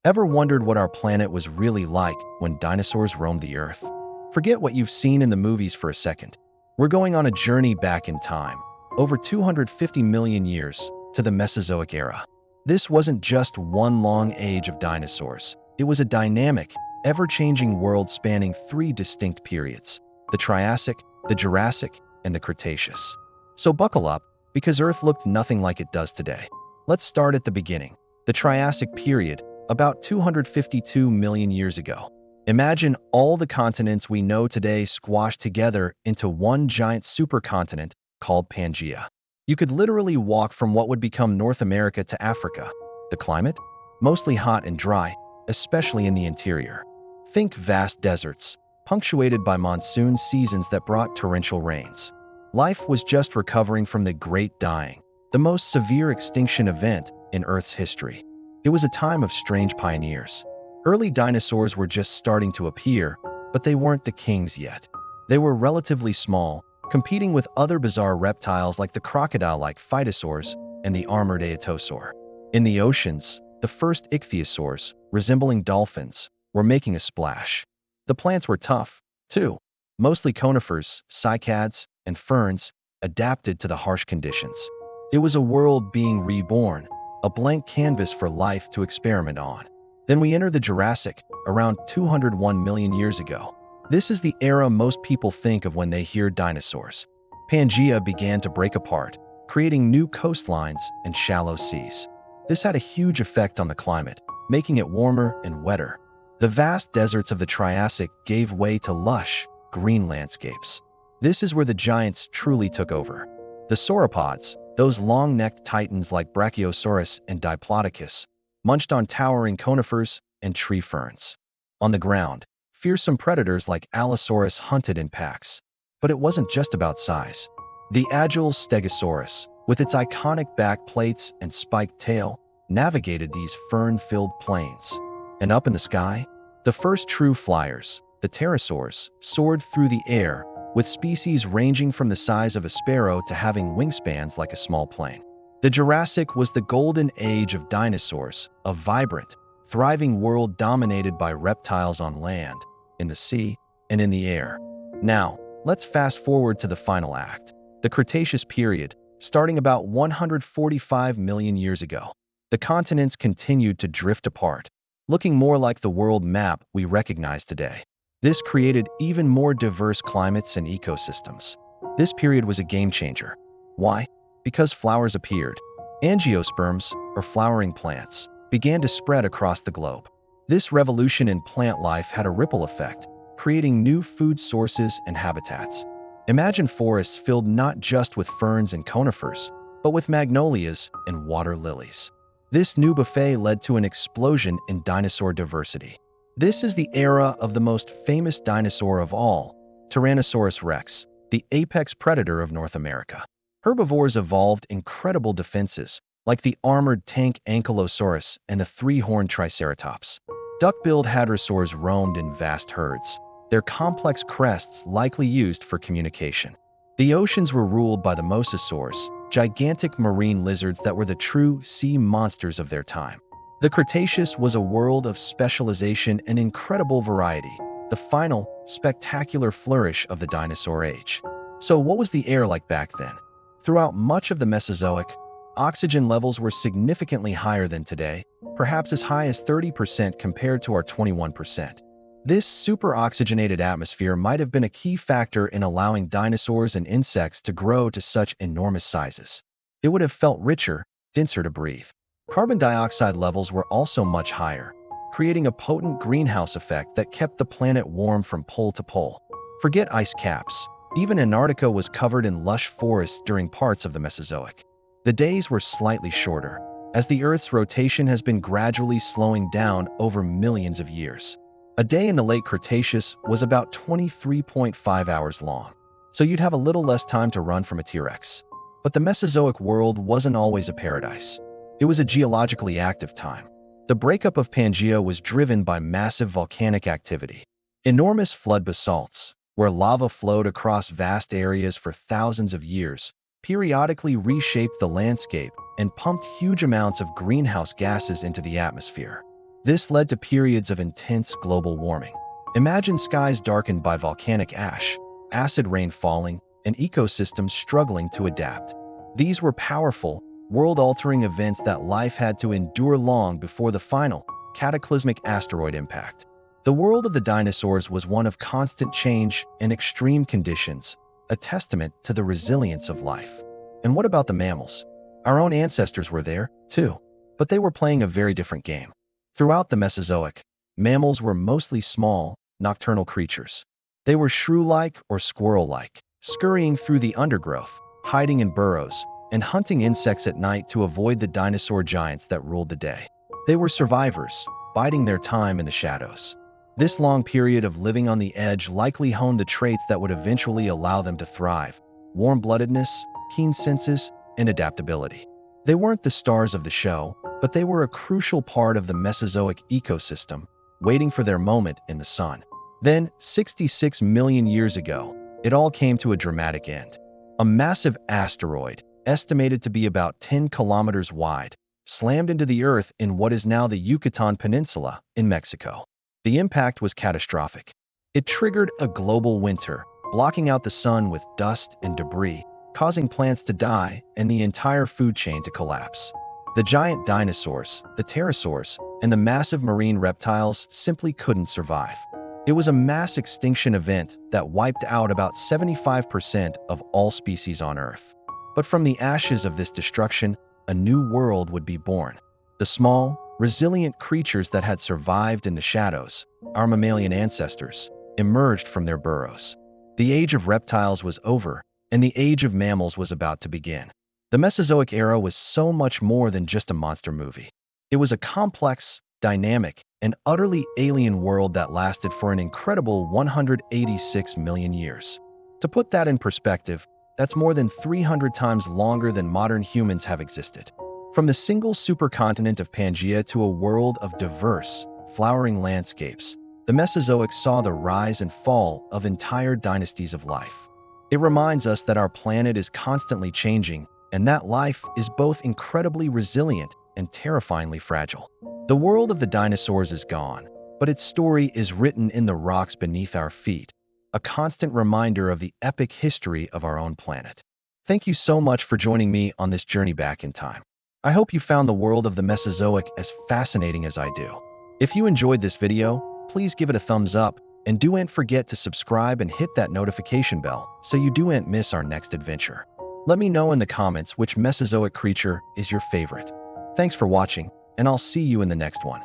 Ever wondered what our planet was really like when dinosaurs roamed the Earth? Forget what you've seen in the movies for a second. We're going on a journey back in time, over 250 million years, to the Mesozoic Era. This wasn't just one long age of dinosaurs. It was a dynamic, ever-changing world spanning three distinct periods: the Triassic, the Jurassic, and the Cretaceous. So buckle up, because Earth looked nothing like it does today. Let's start at the beginning. The Triassic period, about 252 million years ago. Imagine all the continents we know today squashed together into one giant supercontinent called Pangea. You could literally walk from what would become North America to Africa. The climate? Mostly hot and dry, especially in the interior. Think vast deserts, punctuated by monsoon seasons that brought torrential rains. Life was just recovering from the Great Dying, the most severe extinction event in Earth's history. It was a time of strange pioneers. Early dinosaurs were just starting to appear, but they weren't the kings yet. They were relatively small, competing with other bizarre reptiles like the crocodile-like phytosaurs and the armored aetosaur. In the oceans, the first ichthyosaurs, resembling dolphins, were making a splash. The plants were tough, too, mostly conifers, cycads, and ferns, adapted to the harsh conditions. It was a world being reborn, a blank canvas for life to experiment on. Then we enter the Jurassic, around 201 million years ago. This is the era most people think of when they hear dinosaurs. Pangea began to break apart, creating new coastlines and shallow seas. This had a huge effect on the climate, making it warmer and wetter. The vast deserts of the Triassic gave way to lush, green landscapes. This is where the giants truly took over. The sauropods, those long-necked titans like Brachiosaurus and Diplodocus, munched on towering conifers and tree ferns. On the ground, fearsome predators like Allosaurus hunted in packs. But it wasn't just about size. The agile Stegosaurus, with its iconic back plates and spiked tail, navigated these fern-filled plains. And up in the sky, the first true flyers, the pterosaurs, soared through the air, with species ranging from the size of a sparrow to having wingspans like a small plane. The Jurassic was the golden age of dinosaurs, a vibrant, thriving world dominated by reptiles on land, in the sea, and in the air. Now, let's fast forward to the final act, the Cretaceous period, starting about 145 million years ago. The continents continued to drift apart, looking more like the world map we recognize today. This created even more diverse climates and ecosystems. This period was a game changer. Why? Because flowers appeared. Angiosperms, or flowering plants, began to spread across the globe. This revolution in plant life had a ripple effect, creating new food sources and habitats. Imagine forests filled not just with ferns and conifers, but with magnolias and water lilies. This new buffet led to an explosion in dinosaur diversity. This is the era of the most famous dinosaur of all, Tyrannosaurus rex, the apex predator of North America. Herbivores evolved incredible defenses, like the armored tank Ankylosaurus and the three-horned Triceratops. Duck-billed hadrosaurs roamed in vast herds, their complex crests likely used for communication. The oceans were ruled by the mosasaurs, gigantic marine lizards that were the true sea monsters of their time. The Cretaceous was a world of specialization and incredible variety, the final, spectacular flourish of the dinosaur age. So what was the air like back then? Throughout much of the Mesozoic, oxygen levels were significantly higher than today, perhaps as high as 30% compared to our 21%. This super-oxygenated atmosphere might have been a key factor in allowing dinosaurs and insects to grow to such enormous sizes. It would have felt richer, denser to breathe. Carbon dioxide levels were also much higher, creating a potent greenhouse effect that kept the planet warm from pole to pole. Forget ice caps. Even Antarctica was covered in lush forests during parts of the Mesozoic. The days were slightly shorter, as the Earth's rotation has been gradually slowing down over millions of years. A day in the late Cretaceous was about 23.5 hours long, so you'd have a little less time to run from a T-Rex. But the Mesozoic world wasn't always a paradise. It was a geologically active time. The breakup of Pangea was driven by massive volcanic activity. Enormous flood basalts, where lava flowed across vast areas for thousands of years, periodically reshaped the landscape and pumped huge amounts of greenhouse gases into the atmosphere. This led to periods of intense global warming. Imagine skies darkened by volcanic ash, acid rain falling, and ecosystems struggling to adapt. These were powerful, world-altering events that life had to endure long before the final, cataclysmic asteroid impact. The world of the dinosaurs was one of constant change and extreme conditions, a testament to the resilience of life. And what about the mammals? Our own ancestors were there, too, but they were playing a very different game. Throughout the Mesozoic, mammals were mostly small, nocturnal creatures. They were shrew-like or squirrel-like, scurrying through the undergrowth, hiding in burrows, and hunting insects at night to avoid the dinosaur giants that ruled the day. They were survivors, biding their time in the shadows. This long period of living on the edge likely honed the traits that would eventually allow them to thrive: warm-bloodedness, keen senses, and adaptability. They weren't the stars of the show, but they were a crucial part of the Mesozoic ecosystem, waiting for their moment in the sun. Then, 66 million years ago, it all came to a dramatic end. A massive asteroid, estimated to be about 10 kilometers wide, slammed into the Earth in what is now the Yucatan Peninsula in Mexico. The impact was catastrophic. It triggered a global winter, blocking out the sun with dust and debris, causing plants to die and the entire food chain to collapse. The giant dinosaurs, the pterosaurs, and the massive marine reptiles simply couldn't survive. It was a mass extinction event that wiped out about 75% of all species on Earth. But from the ashes of this destruction, a new world would be born. The small, resilient creatures that had survived in the shadows, our mammalian ancestors, emerged from their burrows. The age of reptiles was over, and the age of mammals was about to begin. The Mesozoic Era was so much more than just a monster movie. It was a complex, dynamic, and utterly alien world that lasted for an incredible 186 million years. To put that in perspective, that's more than 300 times longer than modern humans have existed. From the single supercontinent of Pangea to a world of diverse, flowering landscapes, the Mesozoic saw the rise and fall of entire dynasties of life. It reminds us that our planet is constantly changing, and that life is both incredibly resilient and terrifyingly fragile. The world of the dinosaurs is gone, but its story is written in the rocks beneath our feet, a constant reminder of the epic history of our own planet. Thank you so much for joining me on this journey back in time. I hope you found the world of the Mesozoic as fascinating as I do. If you enjoyed this video, please give it a thumbs up, and don't forget to subscribe and hit that notification bell so you don't miss our next adventure. Let me know in the comments which Mesozoic creature is your favorite. Thanks for watching, and I'll see you in the next one.